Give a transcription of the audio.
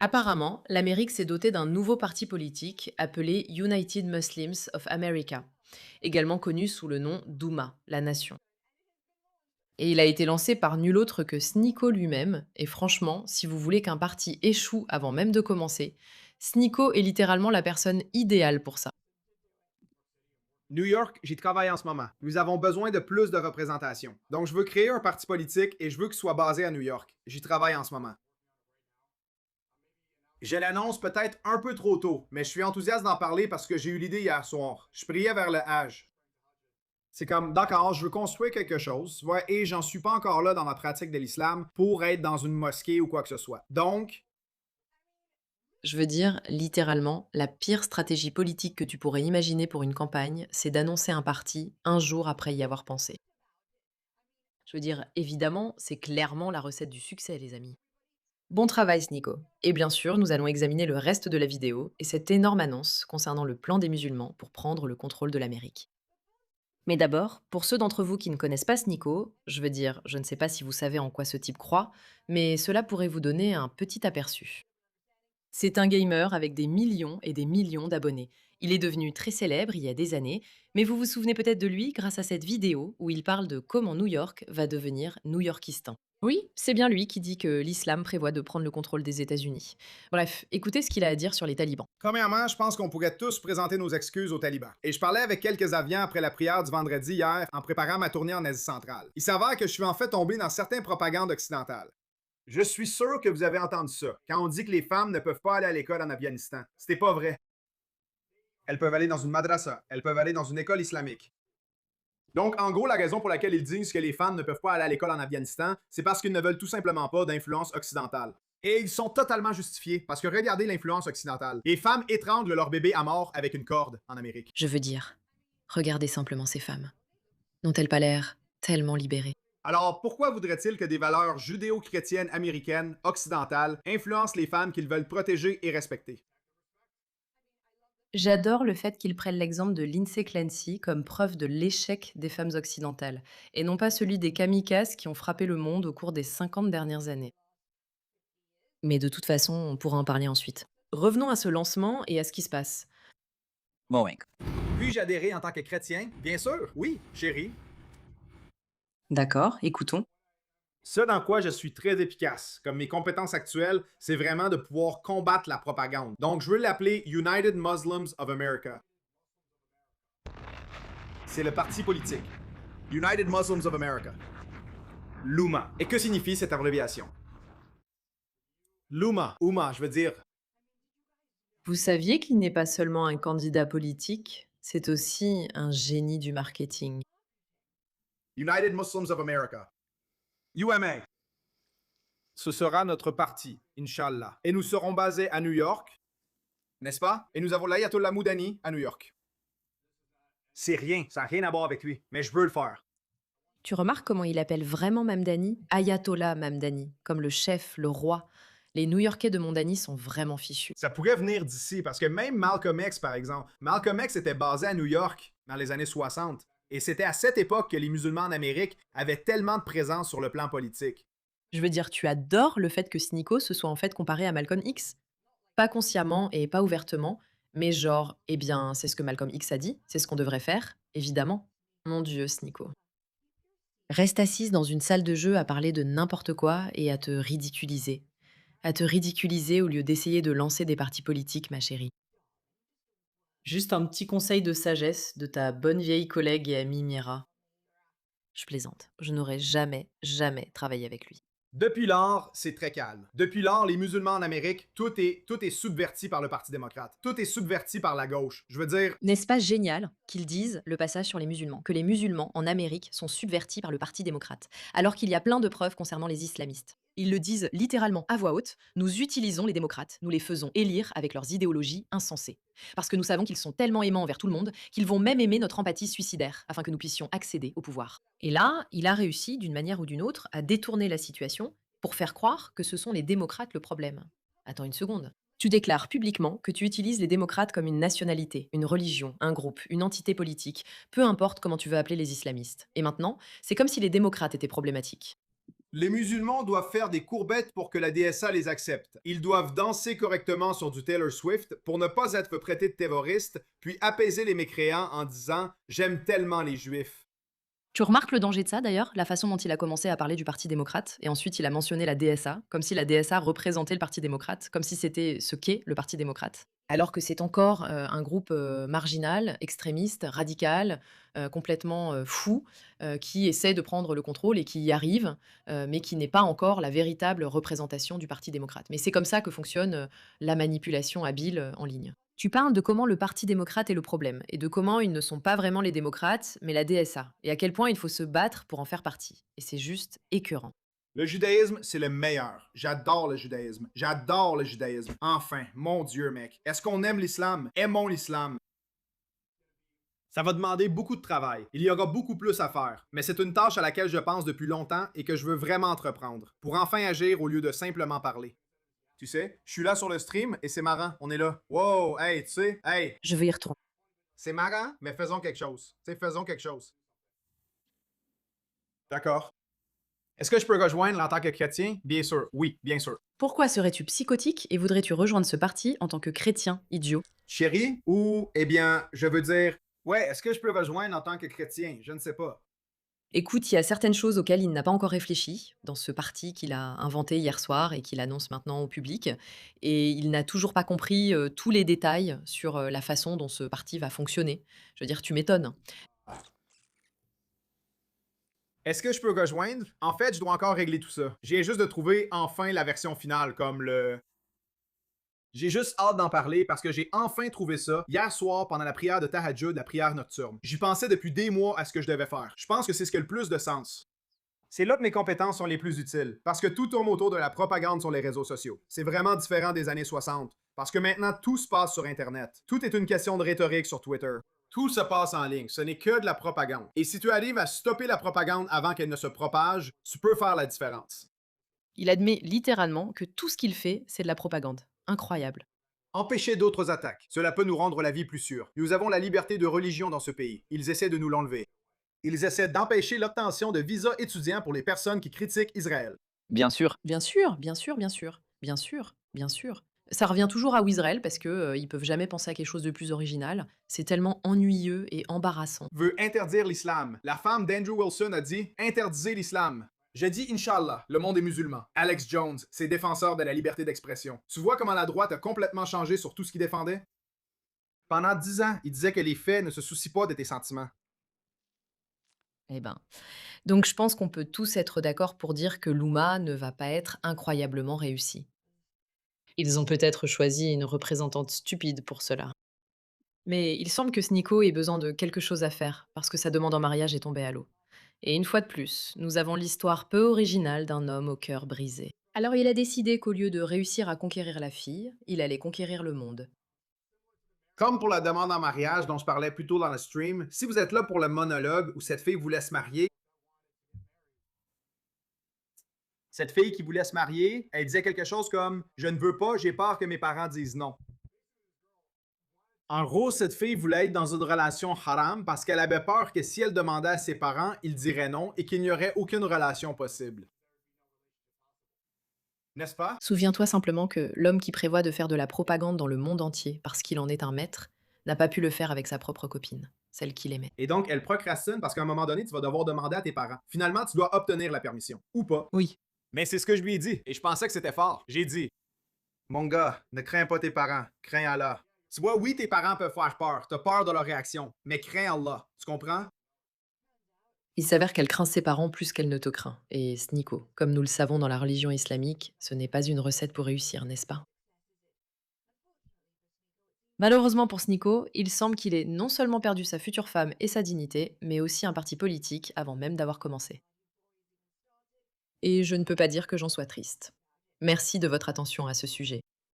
Apparemment, l'Amérique s'est dotée d'un nouveau parti politique appelé United Muslims of America, également connu sous le nom d'UMA, la nation. Et il a été lancé par nul autre que Sniko lui-même, et franchement, si vous voulez qu'un parti échoue avant même de commencer, Sniko est littéralement la personne idéale pour ça. New York, j'y travaille en ce moment. Nous avons besoin de plus de représentation. Donc, je veux créer un parti politique et je veux qu'il soit basé à New York. J'y travaille en ce moment. Je l'annonce peut-être un peu trop tôt, mais je suis enthousiaste d'en parler parce que j'ai eu l'idée hier soir. Je priais vers le Hajj. C'est comme, d'accord, je veux construire quelque chose, tu vois, et j'en suis pas encore là dans ma pratique de l'islam pour être dans une mosquée ou quoi que ce soit. Donc, Je veux dire, littéralement, la pire stratégie politique que tu pourrais imaginer pour une campagne, c'est d'annoncer un parti un jour après y avoir pensé. Je veux dire, évidemment, c'est clairement la recette du succès, les amis. Bon travail, Nico. Et bien sûr, nous allons examiner le reste de la vidéo et cette énorme annonce concernant le plan des musulmans pour prendre le contrôle de l'Amérique. Mais d'abord, pour ceux d'entre vous qui ne connaissent pas ce Nico, je veux dire, je ne sais pas si vous savez en quoi ce type croit, mais cela pourrait vous donner un petit aperçu. C'est un gamer avec des millions et des millions d'abonnés. Il est devenu très célèbre il y a des années, mais vous vous souvenez peut-être de lui grâce à cette vidéo où il parle de comment New York va devenir New-Yorkistan. Oui, c'est bien lui qui dit que l'islam prévoit de prendre le contrôle des États-Unis. Bref, écoutez ce qu'il a à dire sur les talibans. premièrement, je pense qu'on pourrait tous présenter nos excuses aux talibans. Et je parlais avec quelques avions après la prière du vendredi hier en préparant ma tournée en Asie centrale. Il s'avère que je suis en fait tombé dans certaines propagandes occidentales. Je suis sûr que vous avez entendu ça, quand on dit que les femmes ne peuvent pas aller à l'école en Afghanistan. C'était pas vrai. Elles peuvent aller dans une madrasa, elles peuvent aller dans une école islamique. Donc, en gros, la raison pour laquelle ils disent que les femmes ne peuvent pas aller à l'école en Afghanistan, c'est parce qu'ils ne veulent tout simplement pas d'influence occidentale. Et ils sont totalement justifiés, parce que regardez l'influence occidentale. Les femmes étranglent leur bébé à mort avec une corde en Amérique. Je veux dire, regardez simplement ces femmes. N'ont-elles pas l'air tellement libérées? Alors, pourquoi voudrait-il que des valeurs judéo-chrétiennes américaines, occidentales, influencent les femmes qu'ils veulent protéger et respecter? J'adore le fait qu'il prenne l'exemple de Lindsay Clancy comme preuve de l'échec des femmes occidentales, et non pas celui des kamikazes qui ont frappé le monde au cours des 50 dernières années. Mais de toute façon, on pourra en parler ensuite. Revenons à ce lancement et à ce qui se passe. Mowing. Puis-je adhérer en tant que chrétien? Bien sûr, oui, chérie. D'accord, écoutons. Ce dans quoi je suis très efficace, comme mes compétences actuelles, c'est vraiment de pouvoir combattre la propagande. Donc, je veux l'appeler United Muslims of America. C'est le parti politique. United Muslims of America. LUMA. Et que signifie cette abréviation? LUMA. UMA, je veux dire. Vous saviez qu'il n'est pas seulement un candidat politique, c'est aussi un génie du marketing. United Muslims of America. UMA. Ce sera notre parti, Inch'Allah. Et nous serons basés à New York, n'est-ce pas? Et nous avons l'Ayatollah Moudani à New York. C'est rien, ça n'a rien à voir avec lui, mais je veux le faire. Tu remarques comment il appelle vraiment Mamdani Ayatollah Mamdani, comme le chef, le roi. Les New-Yorkais de Mondani sont vraiment fichus. Ça pourrait venir d'ici, parce que même Malcolm X, par exemple, Malcolm X était basé à New York dans les années 60. Et c'était à cette époque que les musulmans en Amérique avaient tellement de présence sur le plan politique. Je veux dire, tu adores le fait que Sneeko se soit en fait comparé à Malcolm X. Pas consciemment et pas ouvertement, mais genre, eh bien, c'est ce que Malcolm X a dit, c'est ce qu'on devrait faire, évidemment. Mon Dieu, Sneeko. Reste assise dans une salle de jeu à parler de n'importe quoi et à te ridiculiser. À te ridiculiser au lieu d'essayer de lancer des partis politiques, ma chérie. Juste un petit conseil de sagesse de ta bonne vieille collègue et amie Mira. Je plaisante. Je n'aurais jamais, jamais travaillé avec lui. Depuis lors, c'est très calme. Depuis lors, les musulmans en Amérique, tout est subverti par le Parti démocrate. Tout est subverti par la gauche. Je veux dire, N'est-ce pas génial qu'ils disent le passage sur les musulmans, que les musulmans en Amérique sont subvertis par le Parti démocrate, alors qu'il y a plein de preuves concernant les islamistes. Ils le disent littéralement à voix haute, nous utilisons les démocrates, nous les faisons élire avec leurs idéologies insensées. Parce que nous savons qu'ils sont tellement aimants envers tout le monde qu'ils vont même aimer notre empathie suicidaire afin que nous puissions accéder au pouvoir. Et là, il a réussi d'une manière ou d'une autre à détourner la situation pour faire croire que ce sont les démocrates le problème. Attends une seconde. Tu déclares publiquement que tu utilises les démocrates comme une nationalité, une religion, un groupe, une entité politique, peu importe comment tu veux appeler les islamistes. Et maintenant, c'est comme si les démocrates étaient problématiques. Les musulmans doivent faire des courbettes pour que la DSA les accepte. Ils doivent danser correctement sur du Taylor Swift pour ne pas être traités de terroristes, puis apaiser les mécréants en disant «J'aime tellement les juifs». Tu remarques le danger de ça d'ailleurs, la façon dont il a commencé à parler du Parti démocrate et ensuite il a mentionné la DSA, comme si la DSA représentait le Parti démocrate, comme si c'était ce qu'est le Parti démocrate. Alors que c'est encore un groupe marginal, extrémiste, radical, complètement fou, qui essaie de prendre le contrôle et qui y arrive, mais qui n'est pas encore la véritable représentation du Parti démocrate. Mais c'est comme ça que fonctionne la manipulation habile en ligne. Tu parles de comment le Parti démocrate est le problème et de comment ils ne sont pas vraiment les démocrates, mais la DSA, et à quel point il faut se battre pour en faire partie. Et c'est juste écœurant. Le judaïsme, c'est le meilleur. J'adore le judaïsme. J'adore le judaïsme. Enfin, mon Dieu, mec. Est-ce qu'on aime l'islam? Aimons l'islam. Ça va demander beaucoup de travail. Il y aura beaucoup plus à faire. Mais c'est une tâche à laquelle je pense depuis longtemps et que je veux vraiment entreprendre. Pour enfin agir au lieu de simplement parler. Tu sais, je suis là sur le stream et c'est marrant. On est là. Wow, hey, tu sais, hey, Je vais y retourner. c'est marrant, mais faisons quelque chose. Tu sais, faisons quelque chose. D'accord. Est-ce que je peux rejoindre en tant que chrétien? Bien sûr. Oui, bien sûr. Pourquoi serais-tu psychotique et voudrais-tu rejoindre ce parti en tant que chrétien idiot? Chérie? Ou, eh bien, je veux dire, ouais, est-ce que je peux rejoindre en tant que chrétien? Je ne sais pas. Écoute, il y a certaines choses auxquelles il n'a pas encore réfléchi dans ce parti qu'il a inventé hier soir et qu'il annonce maintenant au public. Et il n'a toujours pas compris tous les détails sur la façon dont ce parti va fonctionner. Je veux dire, tu m'étonnes. Est-ce que je peux rejoindre? En fait, je dois encore régler tout ça. J'ai juste de trouver enfin la version finale, comme le. J'ai juste hâte d'en parler parce que j'ai enfin trouvé ça hier soir pendant la prière de Tahajjud, la prière nocturne. J'y pensais depuis des mois à ce que je devais faire. Je pense que c'est ce qui a le plus de sens. C'est là que mes compétences sont les plus utiles, parce que tout tourne autour de la propagande sur les réseaux sociaux. C'est vraiment différent des années 60, parce que maintenant tout se passe sur Internet. Tout est une question de rhétorique sur Twitter. Tout se passe en ligne, ce n'est que de la propagande. Et si tu arrives à stopper la propagande avant qu'elle ne se propage, tu peux faire la différence. Il admet littéralement que tout ce qu'il fait, c'est de la propagande. Incroyable. Empêcher d'autres attaques. Cela peut nous rendre la vie plus sûre. Nous avons la liberté de religion dans ce pays. Ils essaient de nous l'enlever. Ils essaient d'empêcher l'obtention de visas étudiants pour les personnes qui critiquent Israël. Bien sûr. Bien sûr, bien sûr, bien sûr, bien sûr, bien sûr. Ça revient toujours à Wisrael parce que ils peuvent jamais penser à quelque chose de plus original. C'est tellement ennuyeux et embarrassant. Veut interdire l'islam. La femme d'Andrew Wilson a dit interdisez l'islam. J'ai dit Inch'Allah, le monde est musulman. Alex Jones, c'est défenseur de la liberté d'expression. Tu vois comment la droite a complètement changé sur tout ce qu'il défendait? Pendant 10 ans, il disait que les faits ne se soucient pas de tes sentiments. Eh ben, donc je pense qu'on peut tous être d'accord pour dire que l'Oumma ne va pas être incroyablement réussie. Ils ont peut-être choisi une représentante stupide pour cela. Mais il semble que ce Nico ait besoin de quelque chose à faire, parce que sa demande en mariage est tombée à l'eau. Et une fois de plus, nous avons l'histoire peu originale d'un homme au cœur brisé. Alors il a décidé qu'au lieu de réussir à conquérir la fille, il allait conquérir le monde. Comme pour la demande en mariage dont je parlais plus tôt dans le stream, si vous êtes là pour le monologue où cette fille voulait se marier, cette fille qui voulait se marier, elle disait quelque chose comme je ne veux pas, j'ai peur que mes parents disent non. En gros, cette fille voulait être dans une relation haram parce qu'elle avait peur que si elle demandait à ses parents, ils diraient non et qu'il n'y aurait aucune relation possible. N'est-ce pas? Souviens-toi simplement que l'homme qui prévoit de faire de la propagande dans le monde entier parce qu'il en est un maître n'a pas pu le faire avec sa propre copine, celle qu'il aimait. Et donc, elle procrastine parce qu'à un moment donné, tu vas devoir demander à tes parents. Finalement, tu dois obtenir la permission. Ou pas. Oui. Mais c'est ce que je lui ai dit. Et je pensais que c'était fort. J'ai dit, mon gars, ne crains pas tes parents. Crains Allah. Tu vois, oui, tes parents peuvent faire peur. T'as peur de leur réaction. Mais crains Allah. Tu comprends? Il s'avère qu'elle craint ses parents plus qu'elle ne te craint. Et Snico, comme nous le savons dans la religion islamique, ce n'est pas une recette pour réussir, n'est-ce pas? Malheureusement pour Snico, il semble qu'il ait non seulement perdu sa future femme et sa dignité, mais aussi un parti politique avant même d'avoir commencé. Et je ne peux pas dire que j'en sois triste. Merci de votre attention à ce sujet.